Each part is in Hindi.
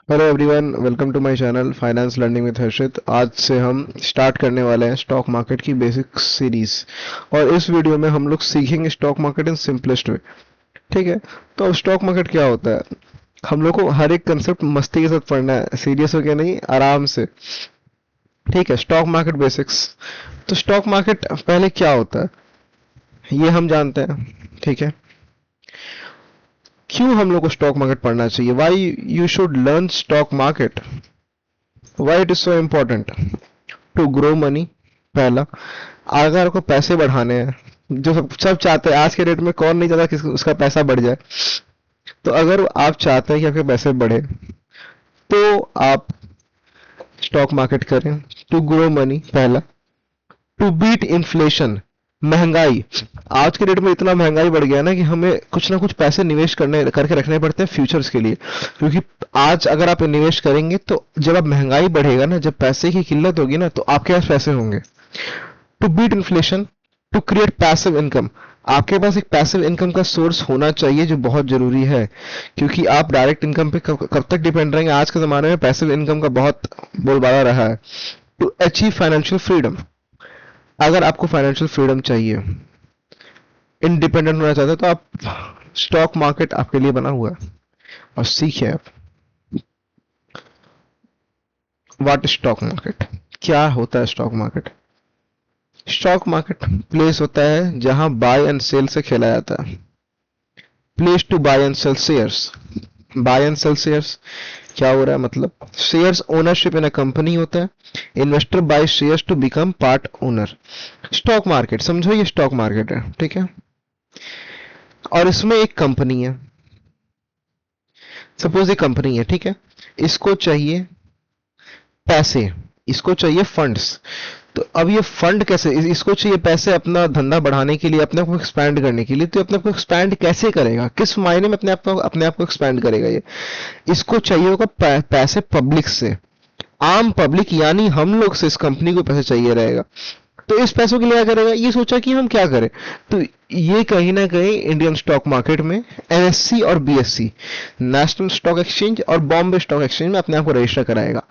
Hello everyone, welcome to my channel finance learning with Harshit. आज से हम स्टार्ट करने वाले हैं स्टॉक मार्केट की बेसिक सीरीज। और इस वीडियो में हम लोग सीखेंगे stock market in simplest way. ठीक है। तो अब स्टॉक मार्केट क्या होता है, हम लोग को हर एक कंसेप्ट मस्ती के साथ पढ़ना है, सीरियस होकर नहीं, आराम से। ठीक है। Stock market basics. तो स्टॉक मार्केट पहले क्या होता है ये हम जानते हैं। ठीक है। क्यों हम लोग को स्टॉक मार्केट पढ़ना चाहिए, why you should learn stock market, why it is so important to grow money. पहला, अगर आपको पैसे बढ़ाने हैं, जो सब चाहते हैं, आज के डेट में कौन नहीं चाहता कि उसका पैसा बढ़ जाए। तो अगर आप चाहते हैं कि आपके पैसे बढ़े, तो आप स्टॉक मार्केट करें। टू ग्रो मनी पहला। टू बीट इन्फ्लेशन, महंगाई। आज के डेट में इतना महंगाई बढ़ गया ना कि हमें कुछ ना कुछ पैसे निवेश करने करके रखने पड़ते हैं फ्यूचर्स के लिए। क्योंकि आज अगर आप निवेश करेंगे तो जब अब महंगाई बढ़ेगा ना, जब पैसे की किल्लत होगी ना, तो आपके पास पैसे होंगे। To beat inflation, to create passive income. आपके पास एक पैसिव इनकम का सोर्स होना चाहिए, जो बहुत जरूरी है। क्योंकि आप डायरेक्ट इनकम पे कब तक डिपेंड रहेंगे। आज के ज़माने में पैसिव इनकम का बहुत बोलबाला रहा है। टू अचीव फाइनेंशियल फ्रीडम, अगर आपको फाइनेंशियल फ्रीडम चाहिए, इंडिपेंडेंट होना चाहते हैं, तो आप स्टॉक मार्केट आपके लिए बना हुआ है। और सीखिए आप व्हाट स्टॉक मार्केट, क्या होता है stock market. Stock market place होता है जहां बाय एंड सेल से खेला जाता है। Place to buy and sell shares. Buy and sell shares क्या हो रहा है, मतलब shares ownership in a company होता है। Investor buy shares to become part owner. Stock market समझो, ये स्टॉक मार्केट है। ठीक है। और इसमें एक कंपनी है, सपोज ये कंपनी है। ठीक है। इसको चाहिए पैसे, इसको चाहिए फंड्स। तो अब ये फंड कैसे, इसको चाहिए पैसे अपना धंधा बढ़ाने के लिए, अपने आप को एक्सपैंड करने के लिए। तो अपने आप को एक्सपैंड कैसे करेगा, किस मायने में अपने आप को एक्सपैंड करेगा ये। इसको चाहिए होगा पैसे पब्लिक से, आम पब्लिक यानी हम लोग से इस कंपनी को पैसे चाहिए रहेगा। तो इस पैसों के लिए क्या करेगा, ये सोचा कि हम क्या करें। तो ये कहीं ना कहीं इंडियन स्टॉक मार्केट में एनएससी और बीएससी, नेशनल स्टॉक एक्सचेंज और बॉम्बे स्टॉक एक्सचेंज में अपने आप को रजिस्टर कराएगा।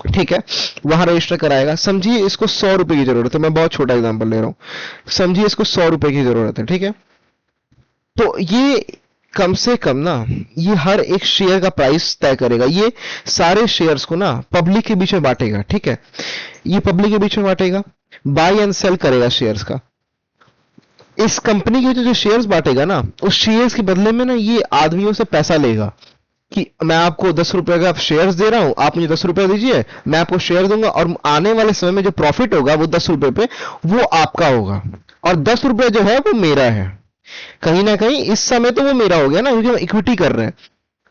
ठीक है। वहां रजिस्टर कराएगा। समझिए इसको 100 रुपए की जरूरत है, मैं बहुत छोटा एग्जांपल ले रहा हूँ। समझिए इसको 100 रुपए की जरूरत है। ठीक है। तो ये कम से कम ना, ये हर एक शेयर का प्राइस तय करेगा। ये सारे शेयर्स को ना पब्लिक के बीच में बांटेगा। ठीक है। ये पब्लिक के बीच में बांटेगा, बाय एंड सेल करेगा शेयर्स का। इस कंपनी के जो शेयर्स बांटेगा ना, उस शेयर्स के बदले में ना ये आदमियों से पैसा लेगा कि मैं आपको 10 रुपए का शेयर्स दे रहा हूं, आप मुझे 10 रुपए दीजिए, मैं आपको शेयर दूंगा, और आने वाले समय में जो प्रॉफिट होगा वो 10 रुपए पे वो आपका होगा। और 10 रुपए जो है वो मेरा है। कहीं ना कहीं इस समय तो वो मेरा हो गया ना, क्योंकि हम इक्विटी कर रहे हैं।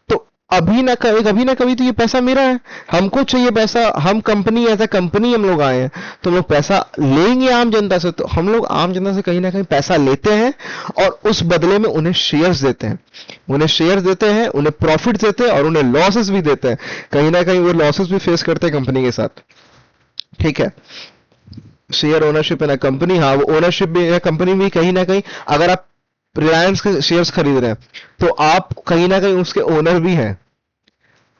तो अभी ना कभी तो ये पैसा मेरा है। हमको चाहिए पैसा, हम कंपनी, एज अ कंपनी हम लोग आए हैं। तो हम लोग पैसा लेंगे आम जनता से। तो हम लोग आम जनता से कहीं ना कहीं पैसा लेते हैं, और उस बदले में उन्हें शेयर्स देते हैं। उन्हें शेयर्स देते हैं, उन्हें प्रॉफिट देते हैं, और उन्हें लॉसेस भी देते हैं। कहीं ना कहीं वो लॉसेस भी फेस करते हैं कंपनी के साथ। ठीक है। शेयर ओनरशिप है ना कंपनी, हाँ वो ओनरशिप भी है कंपनी भी। कहीं ना कहीं अगर आप रिलायंस के शेयर्स खरीद रहे हैं, तो आप कहीं ना कहीं उसके ओनर भी हैं।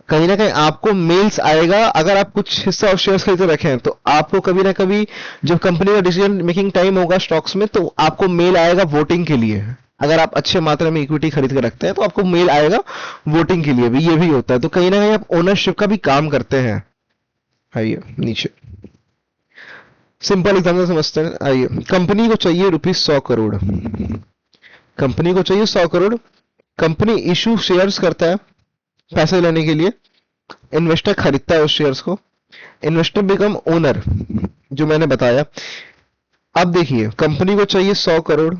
कहीं ना कहीं आपको मेल्स आएगा, अगर आप कुछ हिस्सा ऑफ शेयर्स खरीद के रखे हैं, तो आपको कभी ना कभी जब कंपनी का डिसीजन मेकिंग टाइम होगा स्टॉक्स में, तो आपको मेल आएगा वोटिंग के लिए। अगर आप अच्छे मात्रा में इक्विटी खरीद के रखते हैं, तो आपको मेल आएगा वोटिंग के लिए भी। ये भी होता है। तो कहीं ना कहीं आप ओनरशिप का भी काम करते हैं। आइए नीचे सिंपल एग्जाम्पल समझते हैं। आइए, कंपनी को चाहिए ₹100 करोड़। कंपनी को चाहिए 100 करोड़। कंपनी इशू शेयर्स करता है पैसे लेने के लिए। इन्वेस्टर खरीदता है उस शेयर्स को। इन्वेस्टर बिकम ओनर, जो मैंने बताया। अब देखिए, कंपनी को चाहिए 100 करोड़।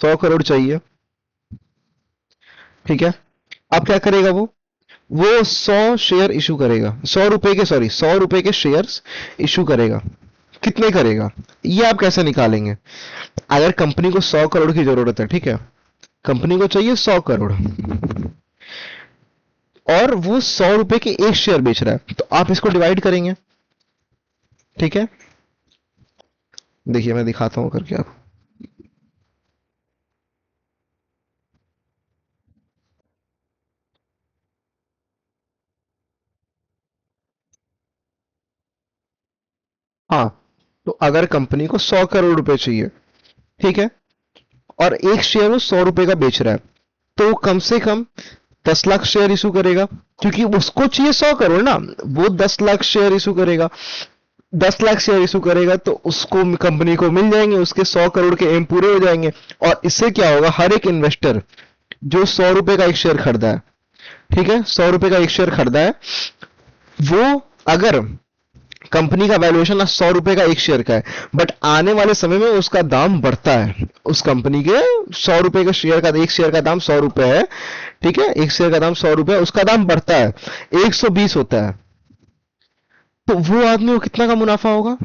100 करोड़ चाहिए। ठीक है। अब क्या करेगा वो 100 शेयर इशू करेगा, 100 रुपए के, सॉरी 100 रुपए के शेयर्स इशू करेगा। कितने करेगा, ये आप कैसे निकालेंगे। अगर कंपनी को 100 करोड़ की जरूरत है, ठीक है, कंपनी को चाहिए 100 करोड़, और वो 100 रुपए के एक शेयर बेच रहा है, तो आप इसको डिवाइड करेंगे। ठीक है। देखिए मैं दिखाता हूं करके आप। तो अगर कंपनी को 100 करोड़ रुपए चाहिए, ठीक है, और एक शेयर वो 100 रुपए का बेच रहा है, तो वो कम से कम 10 लाख शेयर इशू करेगा, क्योंकि उसको चाहिए 100 करोड़ ना। वो 10 लाख शेयर इशू करेगा, 10 लाख शेयर इशू करेगा, तो उसको कंपनी को मिल जाएंगे, उसके 100 करोड़ के एम पूरे हो जाएंगे। और इससे क्या होगा, हर एक इन्वेस्टर जो 100 रुपए का एक शेयर खरीदा है, ठीक है, 100 रुपए का एक शेयर खरीदा है, वो अगर कंपनी का वैल्यूएशन 100 रुपए का एक शेयर का है, बट आने वाले समय में उसका दाम बढ़ता है, उस कंपनी के 100 रुपए का शेयर का, एक शेयर का दाम 100 रुपए है, ठीक है, एक शेयर का दाम 100 रुपए है, उसका दाम बढ़ता है, 120 होता है, तो वो आदमी को कितना का मुनाफा होगा,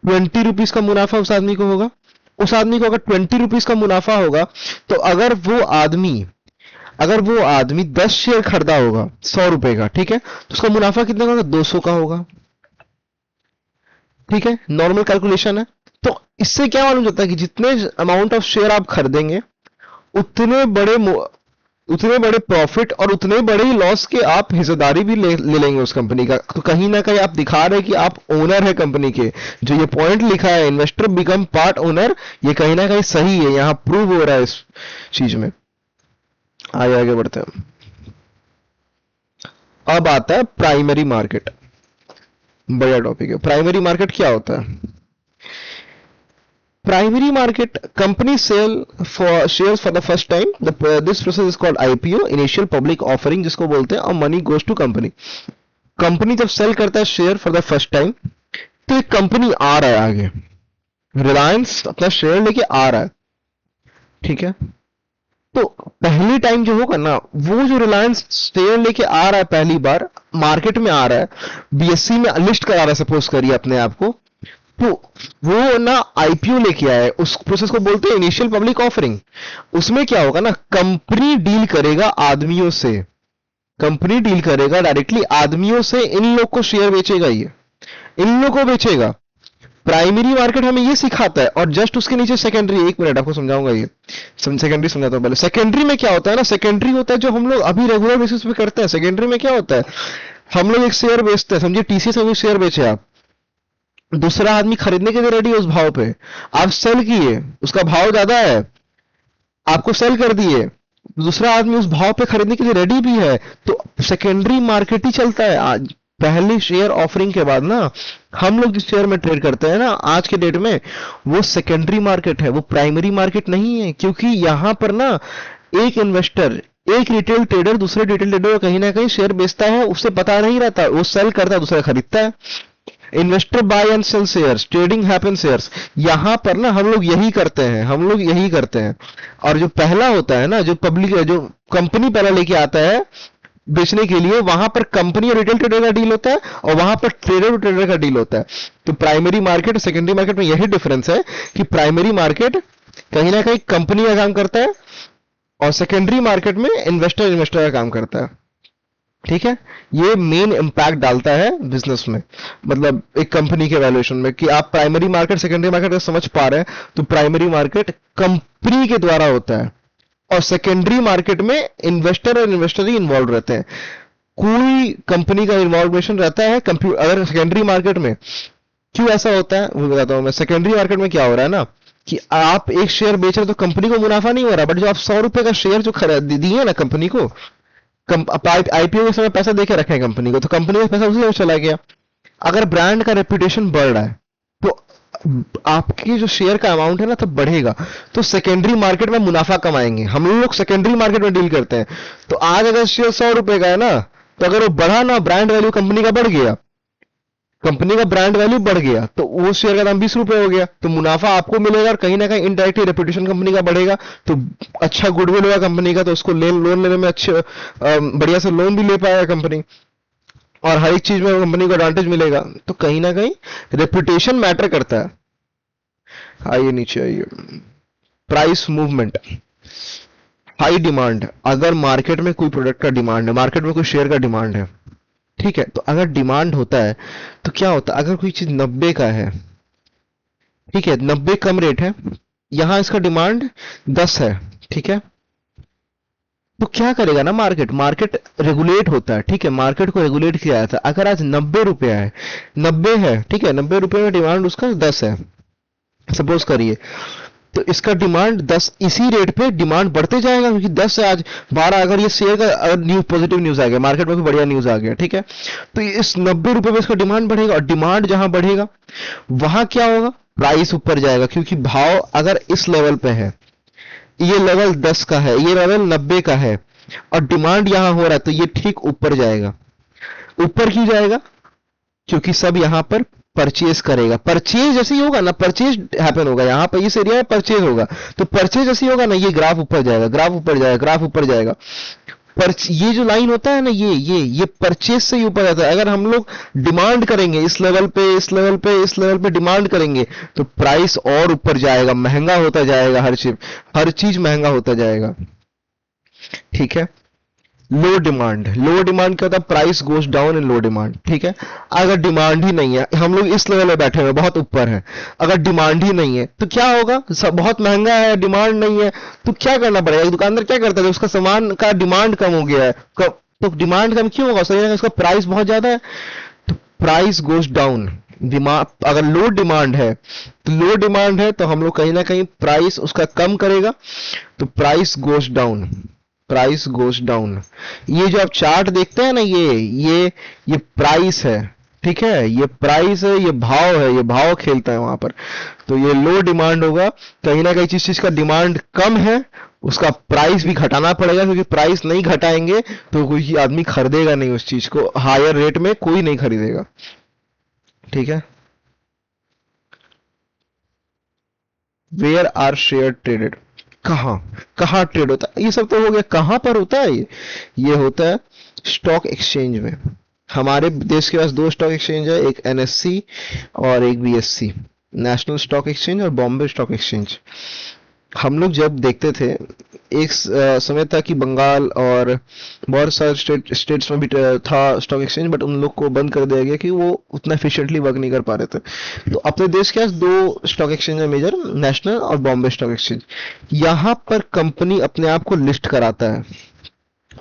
20 रुपीज का मुनाफा उस आदमी को होगा। उस आदमी को अगर 20 रुपीज का मुनाफा होगा, तो अगर वो आदमी 10 शेयर खरीदा होगा 100 रुपए का, ठीक है, तो उसका मुनाफा कितने का होगा, 200 का होगा, ठीक है, नॉर्मल कैलकुलेशन है। तो इससे क्या मालूम चलता है कि जितने अमाउंट ऑफ शेयर आप खरीदेंगे, उतने बड़े उतने बड़े प्रॉफिट और उतने बड़े ही लॉस के आप हिस्सेदारी भी ले लेंगे उस कंपनी का। तो कहीं ना कहीं आप दिखा रहे हैं कि आप ओनर है कंपनी के। जो ये पॉइंट लिखा है, इन्वेस्टर बिकम पार्ट ओनर, ये कहीं ना कहीं सही है, यहां प्रूव हो रहा है इस चीज में। आगे आगे बढ़ते हैं। अब आता है प्राइमरी मार्केट। बढ़िया टॉपिक है। प्राइमरी मार्केट क्या होता है? Primary market, company sell for shares for the first time. This process is called IPO, initial public offering, जिसको बोलते हैं, और money goes to company. Company जब सेल करता है share for the first time, तो एक कंपनी आ रहा है आगे, रिलायंस अपना शेयर लेके आ रहा है, ठीक है। तो पहली टाइम जो होगा ना, वो जो रिलायंस शेयर लेके आ रहा है पहली बार, मार्केट में आ रहा है, बीएससी में लिस्ट करा रहा है, सपोज करिए अपने आप को, तो वो ना आईपीओ लेके आया है। उस प्रोसेस को बोलते हैं इनिशियल पब्लिक ऑफरिंग। उसमें क्या होगा ना, कंपनी डील करेगा आदमियों से, कंपनी डील करेगा डायरेक्टली आदमियों से, इन लोग को शेयर बेचेगा, ये इन लोग को बेचेगा। प्राइमरी मार्केट हमें ये सिखाता है, और जस्ट उसके नीचे सेकेंडरी। एक मिनट आपको समझाऊंगा, ये सेकेंडरी समझाता हूं पहले। सेकेंडरी में क्या होता है ना, सेकेंडरी होता है जो हम लोग अभी रेगुलर बेसिस पे करते हैं। सेकेंडरी में क्या होता है, हम लोग एक शेयर बेचते हैं, समझिए टीसीएस में शेयर बेचे आप, दूसरा आदमी खरीदने के लिए रेडी है उस भाव पे, आप सेल किए, उसका भाव ज्यादा है, आपको सेल कर दिए, दूसरा आदमी उस भाव पे खरीदने के लिए रेडी भी है, तो सेकेंडरी मार्केट ही चलता है। आज पहली शेयर ऑफरिंग के बाद ना, हम लोग जिस शेयर में ट्रेड करते हैं ना आज के डेट में, वो सेकेंडरी मार्केट है, वो प्राइमरी मार्केट नहीं है। क्योंकि यहां पर ना एक इन्वेस्टर, एक रिटेल ट्रेडर दूसरे रिटेल ट्रेडर को कहीं ना कहीं शेयर बेचता है, उससे पता नहीं रहता, वो सेल करता है, दूसरा खरीदता है। Investor buy and sell shares, trading happen shares, यहां पर ना हम लोग यही करते हैं, हम लोग यही करते हैं। और जो पहला होता है ना, जो पब्लिक, जो कंपनी पहला लेके आता है बेचने के लिए, वहां पर कंपनी और रिटेल ट्रेडर का डील होता है, और वहां पर ट्रेडर और ट्रेडर का डील होता है। तो प्राइमरी मार्केट और सेकेंडरी मार्केट में यही डिफरेंस है कि प्राइमरी मार्केट कहीं ना कहीं कंपनी का काम करता है, और सेकेंडरी मार्केट में इन्वेस्टर इन्वेस्टर का काम करता है, ठीक है। ये मेन इंपैक्ट डालता है बिजनेस में, मतलब एक कंपनी के वैल्यूएशन में, कि आप प्राइमरी मार्केट सेकेंडरी मार्केट को समझ पा रहे हैं। तो प्राइमरी मार्केट कंपनी के द्वारा होता है, और सेकेंडरी मार्केट में इन्वेस्टर और इन्वेस्टर ही इन्वॉल्व रहते हैं, कोई कंपनी का इन्वॉल्वेशन रहता है अगर सेकेंडरी मार्केट में। क्यों ऐसा होता है वो बताता हूं मैं। सेकेंडरी मार्केट में क्या हो रहा है ना, कि आप एक शेयर बेच रहे हो तो कंपनी को मुनाफा नहीं हो रहा, बट जो आप 100 रुपए का शेयर जो खरीद दिए ना कंपनी को, आईपीओ के समय पैसा देके रखे हैं कंपनी को, तो कंपनी का पैसा उसी में चला गया। अगर ब्रांड का रेपुटेशन बढ़ रहा है, तो आपकी जो शेयर का अमाउंट है ना तब बढ़ेगा, तो सेकेंडरी मार्केट में मुनाफा कमाएंगे। हम लोग सेकेंडरी मार्केट में डील करते हैं। तो आज अगर शेयर 100 रुपए का है ना, तो अगर वो बढ़ा ना, ब्रांड वैल्यू कंपनी का बढ़ गया, कंपनी का ब्रांड वैल्यू बढ़ गया, तो वो शेयर का दाम 20 रुपए हो गया, तो मुनाफा आपको मिलेगा, और कहीं ना कहीं इनडायरेक्टली रेपुटेशन कंपनी का बढ़ेगा, तो अच्छा गुडविल होगा कंपनी का, तो उसको लोन लेने में अच्छे बढ़िया से लोन भी ले पाएगा कंपनी, और हर एक चीज में कंपनी को एडवांटेज मिलेगा। तो कहीं ना कहीं रेपुटेशन मैटर करता है। आइए नीचे आइए। Price movement, high demand. अगर मार्केट में कोई प्रोडक्ट का डिमांड है, मार्केट में कोई शेयर का डिमांड है, ठीक है, तो अगर डिमांड होता है तो क्या होता है, अगर कोई चीज 90 का है, ठीक है, 90 कम रेट है, यहां इसका डिमांड 10 है, ठीक है, तो क्या करेगा ना, मार्केट मार्केट रेगुलेट होता है, ठीक है, मार्केट को रेगुलेट किया जाता है। अगर आज 90 रुपया है, 90 है, ठीक है, 90 रुपये में डिमांड उसका 10 है, सपोज करिए, तो इसका डिमांड 10, इसी रेट पे डिमांड बढ़ते जाएगा, क्योंकि 10 से आज 12, अगर ये शेयर का अगर न्यूज पॉजिटिव न्यूज आ गया, मार्केट में कोई बढ़िया न्यूज आ गया, ठीक है, तो इस 90 रुपये में इसका डिमांड बढ़ेगा, और डिमांड जहां बढ़ेगा वहां क्या होगा, प्राइस ऊपर जाएगा, क्योंकि भाव अगर इस लेवल पे है, ये लेवल 10 का है, ये लेवल 90 का है, और डिमांड यहां हो रहा है, तो ये ठीक ऊपर जाएगा। ऊपर क्यों जाएगा, क्योंकि सब यहां पर परचेज करेगा, परचेज जैसे ही होगा ना, परचेज हैपन होगा यहां पर, इस एरिया में परचेज होगा, तो परचेज जैसे ही होगा ना, ये ग्राफ ऊपर जाएगा, ग्राफ ऊपर जाएगा, ग्राफ ऊपर जाएगा। ये जो लाइन होता है ना, ये परचेज से ही ऊपर जाता है। अगर हम लोग डिमांड करेंगे इस लेवल पे, इस लेवल पे, इस लेवल पे डिमांड करेंगे, तो प्राइस और ऊपर जाएगा, महंगा होता जाएगा, हर चीज महंगा होता जाएगा, ठीक है। लो डिमांड, लो डिमांड क्या होता है, price goes down in low demand, ठीक है। अगर डिमांड ही नहीं है, हम लोग इस लेवल पे बैठे हुए बहुत ऊपर है, अगर डिमांड ही नहीं है तो क्या होगा, सब बहुत महंगा है, डिमांड नहीं है, तो क्या करना पड़ेगा, दुकानदार क्या करता है, उसका सामान का डिमांड कम हो गया है, तो डिमांड कम क्यों होगा, सही है, उसका प्राइस बहुत ज्यादा है, तो प्राइस गोस डाउन। अगर लो डिमांड है, तो लो डिमांड है तो हम लोग कहीं ना कहीं प्राइस उसका कम करेगा, तो price goes down, price goes down. ये जो आप चार्ट देखते हैं ना, ये प्राइस है, ठीक है, ये प्राइस है, ये भाव है, ये भाव खेलता है वहां पर, तो ये लो डिमांड होगा, कहीं ना कहीं जिस चीज का डिमांड कम है उसका प्राइस भी घटाना पड़ेगा, क्योंकि प्राइस नहीं घटाएंगे तो कोई आदमी खरीदेगा नहीं उस चीज को, हायर रेट में कोई नहीं खरीदेगा, ठीक है। वेयर आर शेयर ट्रेडेड, कहाँ कहाँ ट्रेड होता है, ये सब तो हो गया, कहाँ पर होता है ये होता है स्टॉक एक्सचेंज में। हमारे देश के पास दो स्टॉक एक्सचेंज है, एक एनएससी और एक बीएससी, नेशनल स्टॉक एक्सचेंज और बॉम्बे स्टॉक एक्सचेंज। हम लोग जब देखते थे, एक समय था कि बंगाल और बहुत सारे स्टेट्स में भी था स्टॉक एक्सचेंज, बट उन लोग को बंद कर दिया गया कि वो उतना एफिशिएंटली वर्क नहीं कर पा रहे थे। तो अपने देश के पास दो स्टॉक एक्सचेंज है मेजर, नेशनल और बॉम्बे स्टॉक एक्सचेंज। यहाँ पर कंपनी अपने आप को लिस्ट कराता है,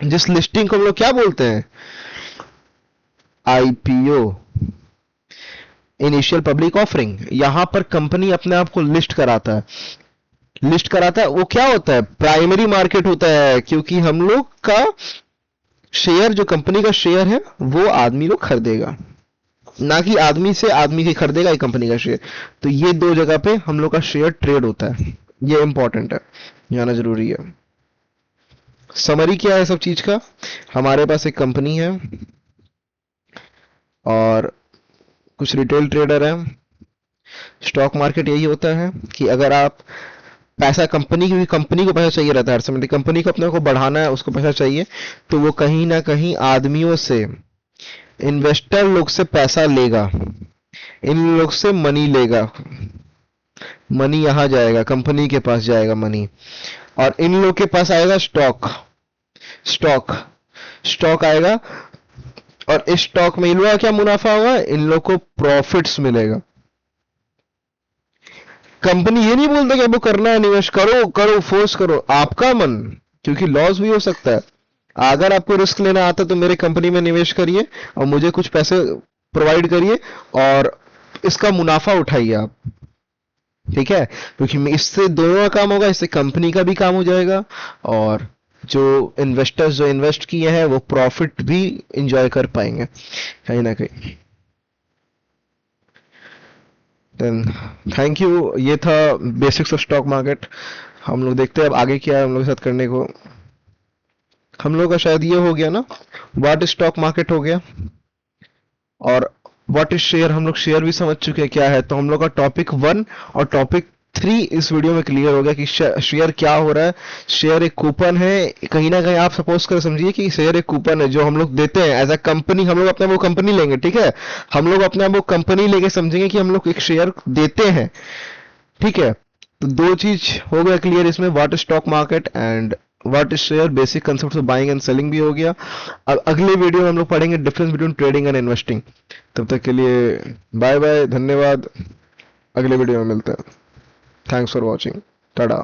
जिस लिस्टिंग को हम लोग क्या बोलते हैं, आईपीओ, इनिशियल पब्लिक ऑफरिंग। यहाँ पर कंपनी अपने आप को लिस्ट कराता है, लिस्ट कराता है, वो क्या होता है, प्राइमरी मार्केट होता है, क्योंकि हम लोग का शेयर, जो कंपनी का शेयर है वो आदमी लोग खरीदेगा, ना कि आदमी से आदमी के खरीदेगा ये कंपनी का शेयर। तो ये दो जगह पे हम लोग का शेयर ट्रेड होता है, ये इंपॉर्टेंट है, जाना जरूरी है। समरी क्या है सब चीज का, हमारे पास एक कंपनी है और कुछ रिटेल ट्रेडर हैं। स्टॉक मार्केट यही होता है कि अगर आप पैसा, कंपनी को पैसा चाहिए रहता है हर समय, कंपनी को अपने को बढ़ाना है, उसको पैसा चाहिए, तो वो कहीं ना कहीं आदमियों से, इन्वेस्टर लोग से पैसा लेगा, इन लोग से मनी लेगा, मनी यहां जाएगा, कंपनी के पास जाएगा मनी, और इन लोग के पास आएगा स्टॉक, स्टॉक स्टॉक आएगा, और इस स्टॉक में इन लोगों का क्या मुनाफा होगा, इन लोग को प्रॉफिट्स मिलेगा। कंपनी ये नहीं बोलता कि आपको करना है निवेश, करो करो, फोर्स करो, आपका मन, क्योंकि लॉस भी हो सकता है। अगर आपको रिस्क लेना आता है तो मेरे कंपनी में निवेश करिए और मुझे कुछ पैसे प्रोवाइड करिए और इसका मुनाफा उठाइए आप, ठीक है, क्योंकि इससे दोनों का काम होगा, इससे कंपनी का भी काम हो जाएगा और जो इन्वेस्टर्स जो इन्वेस्ट किए हैं वो प्रॉफिट भी इंजॉय कर पाएंगे कहीं ना कहीं। देन थैंक यू, ये था बेसिक्स ऑफ स्टॉक मार्केट। हम लोग देखते हैं अब आगे क्या है हम लोग के साथ करने को। हम लोग का शायद ये हो गया ना, व्हाट इज स्टॉक मार्केट हो गया, और व्हाट इज शेयर, हम लोग शेयर भी समझ चुके हैं क्या है। तो हम लोग का टॉपिक 1 और टॉपिक 3 इस वीडियो में क्लियर हो गया कि शेयर क्या हो रहा है। शेयर एक कूपन है, कहीं ना कहीं आप सपोज कर समझिए कि शेयर एक कूपन है जो हम लोग देते हैं एज अ कंपनी, हम लोग अपना वो कंपनी लेंगे, ठीक है, हम लोग अपना वो कंपनी लेके समझेंगे कि हम लोग एक शेयर देते हैं, ठीक है। तो दो चीज हो गया क्लियर इसमें, what is stock market and what is share, basic concept of buying and selling भी हो गया। अब अगले वीडियो में हम लोग पढ़ेंगे difference between trading and investing. तब तक के लिए बाय बाय, धन्यवाद, अगले वीडियो में मिलते हैं। Thanks for watching, Tata.